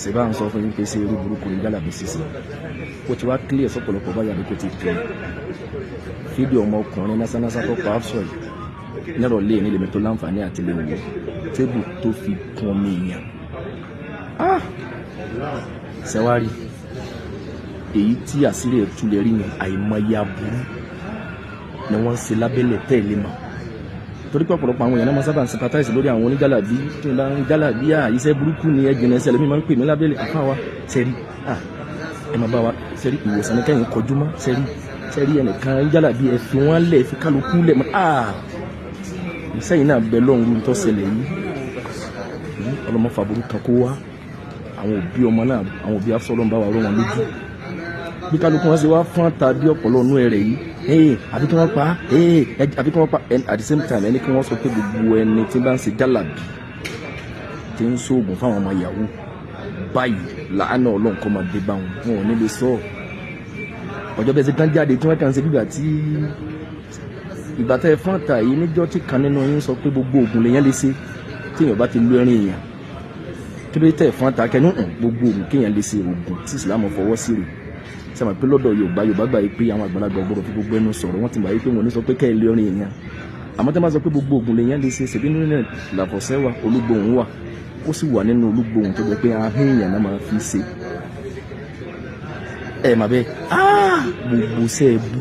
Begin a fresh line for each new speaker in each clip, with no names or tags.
ṣe bá ń sọ fún yín pé ṣe irú burúkú ní jálàbí ṣíṣe ó ti wá clear sọ́pọ̀lọpọ̀ báyà bí kò ti clear fídíò ọmọkùnrin násánásá tó pa áfṣọ yìí nírọ̀lẹ́ ní lèmi tó láǹfààní àti lè wò tébù tó fi kún omi èèyàn ṣẹwárí èyí tí àṣírí ẹ̀ túlẹ̀ rí yẹn àìmọye aburú ni wọ́n ń ṣe lábẹ́lẹ̀ tẹ́lẹ̀ mọ́ torí pé ọ̀pọ̀lọpọ̀ àwọn èèyàn náà máa sábà ń sympathize lórí àwọn oníjàlàbí tí wọ́n bá ń jàlàbí iṣẹ́ burúkú ni ẹ̀jẹ̀ náà ṣẹlẹ̀ mi máa ń pè mí lábẹ́lẹ̀ àfa wa sẹ́rí ẹ máa bá wa sẹ́rí ìwòsàn ní kẹ́yìn kọjú mọ́ sẹ́rí ẹnìkan jàlàbí ẹ fi wọ́n lẹ̀ fi kálukú lẹ̀ mọ́ ìsẹ́yìn náà bẹ lọ́run tó ṣẹlẹ̀ yìí ọlọ́mọ fàbúrú kan kó wá àwọn òbí ọmọ náà àwọn òbí afọ́lọ́n bá wà rọ́ wọn lójú bí kálukú wọn ṣe wá fún tàbí ọ̀pọ̀lọ́ inú ẹ̀rẹ̀ yìí àbí kí wọ́n pa àbí kí wọ́n pa at the same time ẹni kí wọ́n sọ pé gbogbo ẹni tí bá ń ṣe jálàbí tí ń ṣoògùn fáwọn ọmọ yahoo báyìí làánà ọlọ́run kọ́ máa dé bá wọn ò ní lè sọ ọjọ́ bẹ́ẹ̀ ṣe kán jáde tí wọ́n kàn ṣe bíbà tí ìgbà tẹ́ ẹ fún àtà yìí níjọ́ tí kan nínú yín sọ pé gbogbo oògùn lèyàn lè ṣe tí èèyàn bá ti lu ẹrin èèyàn kí ló tẹ́ ẹ fún àtà kẹnu gbogbo oògùn kéèyàn lè ṣe oògùn tí ìsìlámù fọwọ́ sí rè sẹ́wọ̀n pé lọ́dọ̀ Yorùbá gbà yìí pé àwọn àgbàlagbà gbọ́dọ̀ fi gbogbo ẹnu sọ̀rọ̀ wọ́n ti gbà yìí pé wọ́n ní sọ pé kẹ́ ẹ lé ọrin èèyàn àmọ́ tẹ́ máa sọ pé gbogbo oògùn lèyàn lè ṣe ṣèbí nínú ẹ̀ làfọ̀ṣẹ́ wà olúgbòhùn wà ó sì wà nínú olúgbòhùn tó jẹ́ pé ahọ́n èèyàn náà máa fi ṣe ẹ̀ mà bẹ́ẹ̀ gbogbo sẹ́ẹ̀bù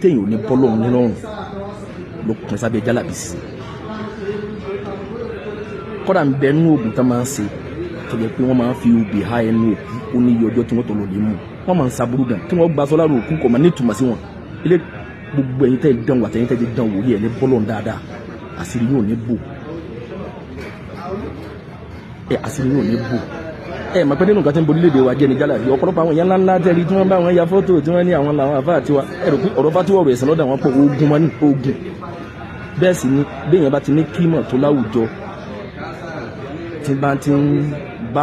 téèyàn ò ní bọ́lọ̀ nírọ̀rùn ló pin sábẹ́ jálàbí sí kọ́dà ń bẹ nínú oògùn tó máa ń ṣe tó jẹ́ pé wọ́n máa ń fi obì há ẹnu òkú ó ní iye ọjọ́ tí wọ́n tọ̀ lọ lè mú wọ́n máa ń saburú gan tí wọ́n gba sọ́lá ro òkú kò máa ní ìtumọ̀ sí wọn ilé gbogbo ẹ̀yin tẹ́ dán wà tẹ́yin tẹ́ dán wò rí ẹ̀ ní bọ́lọ̀ dáadáa àṣírí yóò ní bò àṣírí yóò ní bò mà pé nínú nǹkan tí ń borí léde wa jẹ́ ní jálàbí ọ̀pọ̀lọpọ̀ àwọn èèyàn ńláńlá tẹ́rí tí wọ́n bá wọn ya fọ́tò tí wọ́n ní àwọn làwọn àfáà tiwa ẹ̀rọ pé ọ̀rọ̀ fátíwọ̀ rẹ̀ sàn lọ́dọ̀ àwọn pọ̀ ogun wọn ní ogun bẹ́ẹ̀ sì ni béèyàn bá ti ní kímọ̀ tó láwùjọ tí bá ti ń bá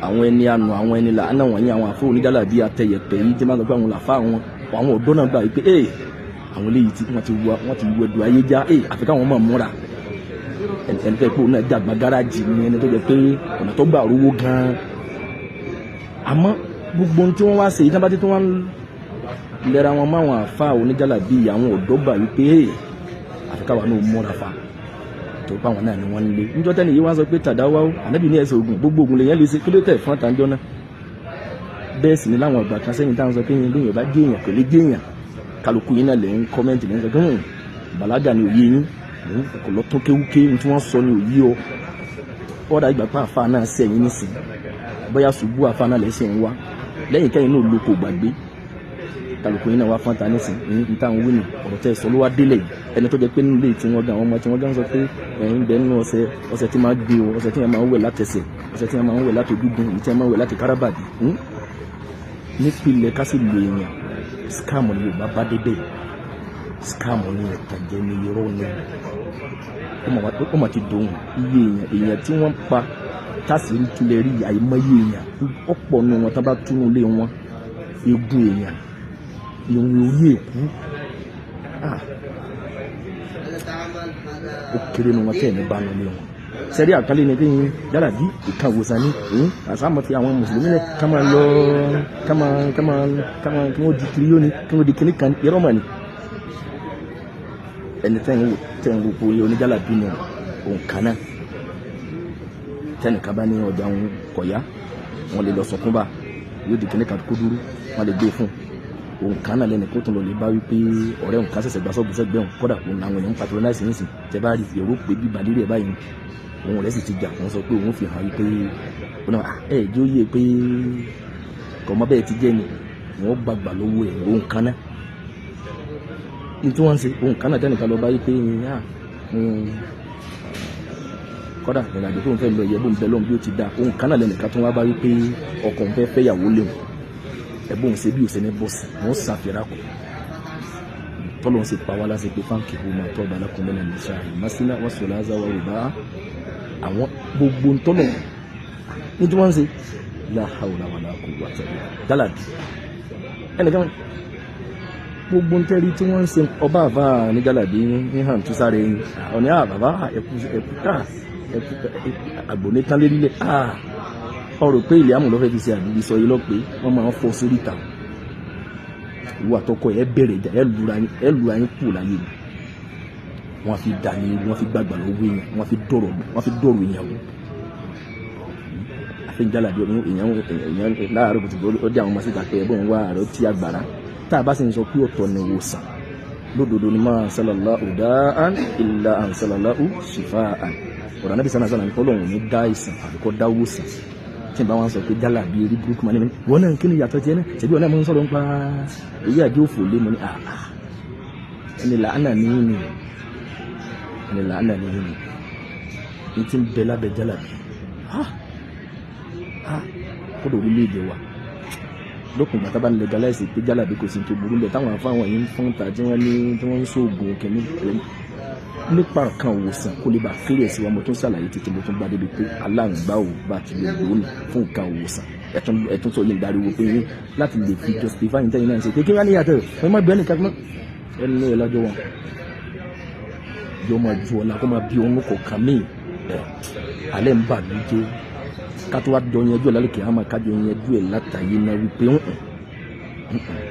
àwọn ẹni àná àwọn ẹni làánà wọ̀nyí àwọn àfọ oníjàlàbí àtẹyẹpẹ yìí tí máa lọ pé àwọn làfà àwọn ọ̀dọ́ náà gbà pé àwọn eléyìí tí wọ́n ti wọ ẹ̀dùn ayé já àfi káwọn máa múra ẹni tẹ́ pé òun náà dàgbà gáràjì ni ẹni tó jẹ́ pé ọ̀nà tó gbà rówó gan-an àmọ́ gbogbo ohun tí wọ́n wá ṣe yìí tábàtí tí wọ́n lẹ́ra wọn máwọn àfa oníjàlàbí àwọn ọ̀dọ́ gbà wípé àfi káwọn náà múra fa tó bá wọn náà ni wọ́n ń lé níjọ́ tẹ́ni yìí wọ́n sọ pé tàdáwá ànábì ní ẹ̀sẹ̀ ogun gbogbo ogun lèyàn lè ṣe kí ló tẹ̀ fún àtàjọ́ náà bẹ́ẹ̀ sì ni láwọn àgbà kan sẹ́yìn táwọn sọ pé yín léèyàn bá gé èèyàn kò lè gé èèyàn kálukú yín náà lè ń kọ́mẹ́ǹtì lẹ́yìn sọ pé bàlágà ni òye yín kò lọ tó kéwúké tí wọ́n sọ ni òye ọ ọ̀dà ìgbà pa àfa náà sẹ́yìn nísìn bóyá ṣubú àfa náà lẹ́sìn ń wá lẹ́yìn kẹ́yìn náà lóko gbàgbé kálukú yín náà wá fún ta nísìn ní táwọn wí ni ọ̀rọ̀ tẹ́ sọ ló wá délẹ̀ ẹni tó jẹ́ pé nílé tí wọ́n gan àwọn ọmọ tí wọ́n gan sọ pé ẹ̀yìn bẹ́ẹ̀ nínú ọṣẹ tí máa gbé o ọṣẹ tí wọ́n máa ń wẹ̀ látẹsẹ̀ ọṣẹ tí wọ́n máa ń wẹ̀ láti ojúgun èyí tí wọ́n máa ń wẹ̀ láti káràbàdì nípìnlẹ̀ ká sì lo èèyàn scam ni Yorùbá bá débẹ̀ scam ni ẹ̀tàjẹ́ ni irọ́ ni ó mà ti dòun iye èèyàn tí wọ́n pa tásìrí tulẹ̀ rí àìmọye èèyàn ọ̀pọ̀ nù wọn tá bá túnú lé wọn egun èèyàn ìrìn orí èkú ó kéré nu wọn tẹ́ ní bánu lé wọn sẹ́rí àkálẹ̀ ní kéyìn jálàbí ìkan ìwòsàn ní àsámọ́ fi àwọn mùsùlùmí lẹ̀ ká máa lọ kí wọ́n di kiri yóò ní kí wọ́n di kíní kan irọ́ mọ̀ ni ẹni tẹ́ ń wò pé oníjálàbí ni òun kan náà tẹ́nìkan bá ní ọjà òun kọ̀yá wọn lè lọ sọkún bá yóò di kíní kan kó dúró wọn lè gbé fún òun kan náà lẹ́nu kó tó lọ lè bá wípé ọ̀rẹ́ òun kan ṣẹ̀ṣẹ̀ gba sọ́ọ̀bù sẹ́gbẹ̀ẹ́ òun kọ́dà òun àwọn èèyàn ń patronize nísìn tẹ́ bá rí èrò pé bíbá lérí ẹ̀ báyìí òun rẹ̀ sì ti jà wọ́n sọ pé òun fi hàn wípé jó yé pé kọ̀mọ́ bẹ́ẹ̀ ti jẹ́ ni wọ́n gbàgbà lọ́wọ́ ẹ̀ òun kan náà ní tí wọ́n ń ṣe òun kan náà tẹ́nìkan lọ bá wípé kọ́dà ìrìnàjò tó ń fẹ́ lọ yẹ bó ń bẹ lọ́n bí ó ti dá òun kan náà lẹ́nìkan tó wá bá wípé ọkọ ń fẹ́ fẹ́yàwó léwu ẹ̀bùn ṣe bí òṣèlú bọ́ọ̀sì wọ́n ṣàfihàn kù tọ́lọ́ ṣe pa wá láti pé fáǹkì bó máa tọ́ balakun mẹ́lẹ̀ ní sáà ìmásílá wọ́n sọ̀rọ̀ àzá wa rò bá àwọn gbogbo tọ́lọ̀ ní tí wọ́n ń ṣe la hawla wala quwwata jálàbí ẹnìkan gbogbo ń tẹ́rí tí wọ́n ń ṣe ọba àbá ní jálàbí ní hàn tó sáré ọ̀ní àbàbá ẹ̀kú àgbò ní tán lérílẹ̀ ọ̀rọ̀ pé ilé àmọ̀ lọ́fẹ́ fi ṣe àdúgbò sọ yìí lọ pé wọ́n máa ń fọ́ sórí ìta ìwọ àtọkọ ẹ bẹ̀rẹ̀ ìjà ẹ lura yín kù láyé ni wọ́n fi dà ní wọ́n fi gbàgbà lọ́wọ́ èèyàn wọ́n fi dọ̀rọ̀ èèyàn wò àfẹnjálà bí èèyàn láàárọ̀ kùtù ó dé àwọn ọmọ síta pé ẹgbẹ́ wọn wá àárọ̀ tí àgbàrá tá a bá sì ń sọ pé ọ̀tọ̀ ni wòsàn lódodo ni máa sallallahu da'an illa an sallallahu shifa'an ọ̀rọ̀ anábì sánà sánà nǹkan lọ́wọ́ ní dá ìsàn àbíkọ́ dá wòsàn tí n bá wọn sọ pé jálà bí eré burúkú máa ní wọn náà kí ni yàtọ̀ tiẹ̀ náà ṣèbí wọn náà máa ń sọ̀rọ̀ nípa èyí àjẹ́ òfò lé mọ́ ní ẹni làánà níyìn ní ti ń bẹ lábẹ́ jálà bí kódò orílẹ̀-èdè wa lókùn gbàtà bá ń legalize pé jálà bí kò sí tó burú bẹ́ẹ̀ táwọn afáwọn yìí ń fọ́n ta tí wọ́n ń sóògùn kẹ́mí nípa kan òwòsàn kó lè bá clear sí wa mo tún ṣàlàyé títí mo tún bá débi pé aláǹgbá ò bá ti lè lónìí fún nǹkan òwòsàn ẹ̀tún sọ yìí ń dariwo pé yín láti lè fi justify ní tẹ́yìn náà ṣe kékeré wá níyàtọ̀ wọ́n má bẹ́ẹ̀ nìkan mọ́ ẹnu ẹ̀ lọ́jọ́ wọn yóò máa ju ọ̀la kó máa bí ohun kọ̀ọ̀kan míì alẹ́ ń bà mí jẹ́ ká tó wá jọ yanjú ẹ̀ lálùkẹ́ àmọ́ ká jọ yanjú ẹ̀ látàyè náà wípé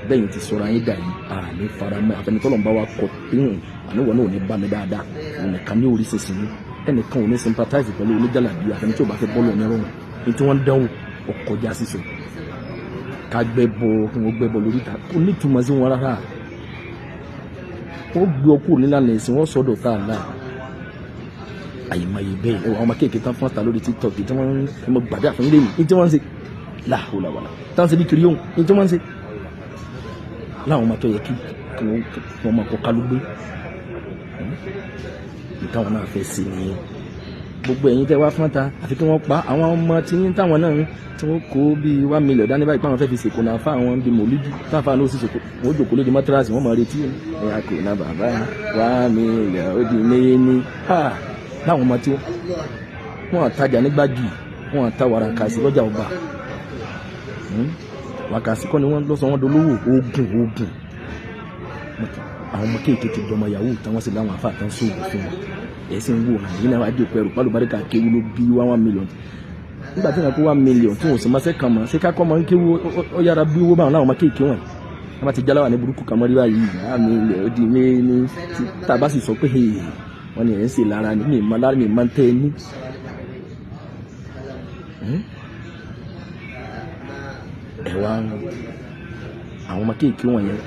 bẹ́yìn ti sọ̀rọ̀ ayé dà yìí àní faramẹ́ àfẹnitọ́lọ́ bá wa kọ̀ pín àníwọ̀ náà ò ní bá mi dáadáa ẹnìkan ní orí sísìn ní ẹnìkan ò ní sympathize pẹ̀lú oníjàlàbí àfẹnitọ́ bá fẹ́ bọ́ọ̀lù onírọ̀rùn ní tí wọ́n ń dánwò ọkọjá sísọ ká gbẹ́bọ kí wọ́n gbẹ́bọ lórí ta kó nítumọ̀ sí wọn rárá wọ́n gbé ọkùnrin nílànà ẹ̀sìn wọ́n sọ́dọ̀ tá a láà àyèmáyé bẹ́ẹ̀ ẹwà ọmọ kéèké tán fún ọ̀tà lórí TikTok tí wọ́n ń gbàdá fún ilé mi ní tí wọ́n ń ṣe láhùlàwàlà táwọn ṣe bí kiri yóò ní tí wọ́n ń ṣe láwọn ọmọ tó yẹ kí wọ́n máa kọ́ kálú gbé ìtàwọn náà fẹ́ sí nìyẹn gbogbo ẹ̀yin tẹ́ wá fún ta àfi kí wọ́n pa àwọn ọmọ tí yín táwọn náà tí wọ́n kó bíi 1 million dání báyìí pàwọn fẹ́ fi sèkò náà fáwọn bíi mòlídù táfà náà sì sèkò wọ́n jòkó lóde mọ́tírasì wọ́n máa retí ẹ̀yà kò náà bàbá 1 million ó di méní láwọn ọmọ tí wọ́n àtajà nígbàgì wọ́n àta wàràkàsí lọ́jà ọba wàkàsí kọ́ ni wọ́n lọ́sọ wọn dolówó oògùn àwọn ọmọ kéèké ti dọmọ yahoo táwọn sì láwọn afá tán sóògùn fún wọn ẹ̀sìn ń wò hàn yìí náà wá dé pẹ̀rù pálùbáríkà kéwú ló bí 1 million nígbà tí wọ́n kó 1 million tí wọ́n sì máa sẹ́kàn mọ́ sí kákọ́ máa ń kéwú ó yára bí owó báwọn láwọn ọmọ kéèké wọn wọ́n bá ti jáláwà ní burúkú kan mọ́ rí báyìí àmì ilẹ̀ ó di méní tá a bá sì sọ pé wọ́n ní ẹ̀ ń ṣe lára ní mi máa ń tẹ́ ẹ ní ẹ̀wà àwọn ọmọ kéèké wọ̀nyẹn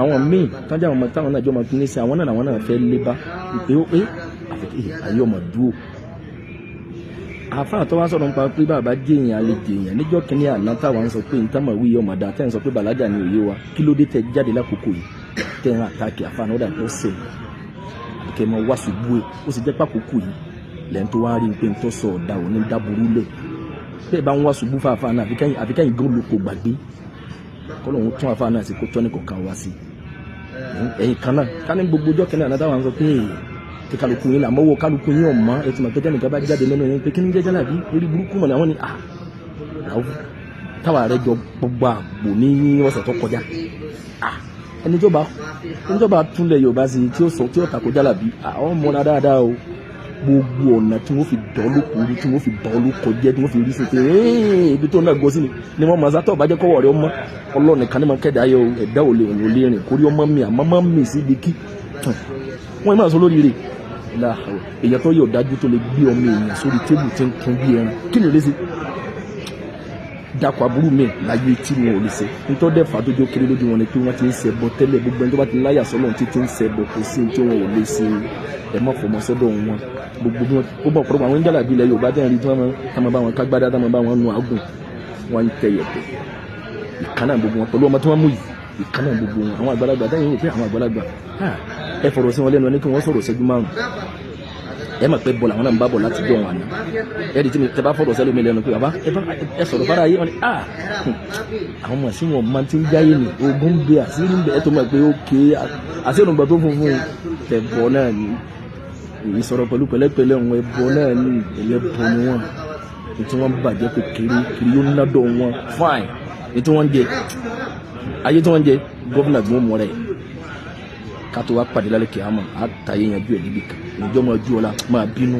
àwọn míì tọ́jú àwọn ọmọ táwọn náà jọ máa fi ní sí àwọn náà fẹ́ lé bá ìpè ó pé àfikẹ́ ayé ọmọ dúró àfáà tó wá sọ̀rọ̀ nípa pé bàbá jẹ́yìn àlejò èèyàn níjọ́ kínní àná táwọn sọ pé ntàmọ̀ wíyẹ ọmọ dáa tẹ́ ń sọ pé bàlágà ni òye wa kí ló dé tẹ́ jáde lákòókò yìí tẹ́ ń àtàkì àfáà náà ó dà tó sẹ̀ àbíkẹ́ mọ wá ṣubú ẹ̀ ó sì jẹ́ pàkókò yìí lẹ́yìn tó wá rí pé ń tọ́ sọ ọ̀dà òní dáburú lẹ̀ bẹ́ẹ̀ bá ń wá ṣubú fáfáà náà àfikẹ́yìn gan lóko gbàgbé kọ́lọ́hún tún àfáà náà sí kó tọ́ ní kọ̀ọ̀kan wá sí ẹ̀yìn kan náà ká ní gbogbo ọjọ́ kẹ́lẹ́ àná táwọn sọ pé kí kálukú yín làmọ́wọ́ kálukú yín ọ̀mọ́ ẹ̀ tí mo pẹ́ tẹ́nìkan bá jáde lẹ́nu yẹn pé kí ní jẹ́ jálàbí orí burúkú mọ̀ àwọn ni táwa rẹ̀ jọ gbogbo àgbò ní ọ̀sẹ̀ tó kọjá ẹni tó bá túnlẹ̀ Yorùbá sí tí ó tako jálàbí àwọn mọ́ra dáadáa o gbogbo ọ̀nà tí wọ́n fi dọ́ọ̀lùkúrú tí wọ́n fi dọ́ọ̀lùkọjẹ́ tí wọ́n fi rí sí pé ibi tó náà gọ́ sí ni wọ́n máa sátọ̀ bá jẹ́ kọ́wọ́ rẹ̀ ọmọ ọlọ́ọ̀nìkan ní máa kẹ́dà ayọ̀ ẹ̀dá ò lè rìn kórí ọmọ mi àmọ́ máa ń mì sí ibi kí wọ́n máa sọ lórí rẹ̀ èèyàn tó yọ̀ dájú tó lè gbé ọmọ èèyàn sórí tébù tí ń kún bí ẹran kí ni ò lè ṣe dàpọ̀ aburú mi láyé tí wọn ò lè ṣe nítorí dẹ́fà tó jó kéré lójú wọn ni pé wọ́n ti ń ṣẹbọ tẹ́lẹ̀ gbogbo ẹni tó bá ti láyà sọ́lọ́ ti ń ṣẹbọ kò sí tí wọn ò lè ṣe ẹ̀mọ́ fọmọ sọ́dọ̀ wọn gbogbo bí wọn ó bọ̀ pọ̀lọpọ̀ àwọn jálàbí ilẹ̀ Yorùbá tẹ́ ń rí tí wọ́n máa bá wọn kágbádá tí wọ́n máa bá wọn nu àgùn wọn ń tẹ yẹ̀pẹ̀ ìkànnà gbogbo wọn pẹ̀lú ọmọ tí wọ́n mú yìí ìkànnà gbogbo wọn àwọn àgbàlagbà tẹ́yìn wò pé àwọn àgbàlagbà ẹ fọ̀rọ̀ sí wọn lẹ́nu ẹni kí wọ́n sọ̀rọ̀ ṣẹ́jú márùn ẹ mọ̀ pé bọ́ọ̀lù àwọn náà ń bá bọ̀ láti jọ wọn àná ẹ̀ẹ́dì tí tẹ bá fọ̀rọ̀ sẹ́lómi lẹ́nu pé bàbá ẹ sọ̀rọ̀ fara yé wọn ni àwọn ọmọ sí wọn máa ti ń jáyé ni ogun bẹ àṣírí ń bẹ ẹ tó mọ̀ pé ó ké àṣírùngbà tó funfun tẹ̀bọ̀ náà ni èyí sọ̀rọ̀ pẹ̀lú pẹ̀lẹ́pẹ̀lẹ́ wọn ẹbọ náà ní ẹlẹ́bọ ni wọn ètò wọn bàjẹ́ pé kiri yóò nádọ̀ wọn fine ètò wọn jẹ ayé tí wọn jẹ gọ́fìnà gbọ́n mọ́ rẹ̀ ká tó wá pàdé lálẹ́ kìámà á ta yẹn yanjú ẹ̀ níbi kan ìjọ máa ju ọ̀la máa bínú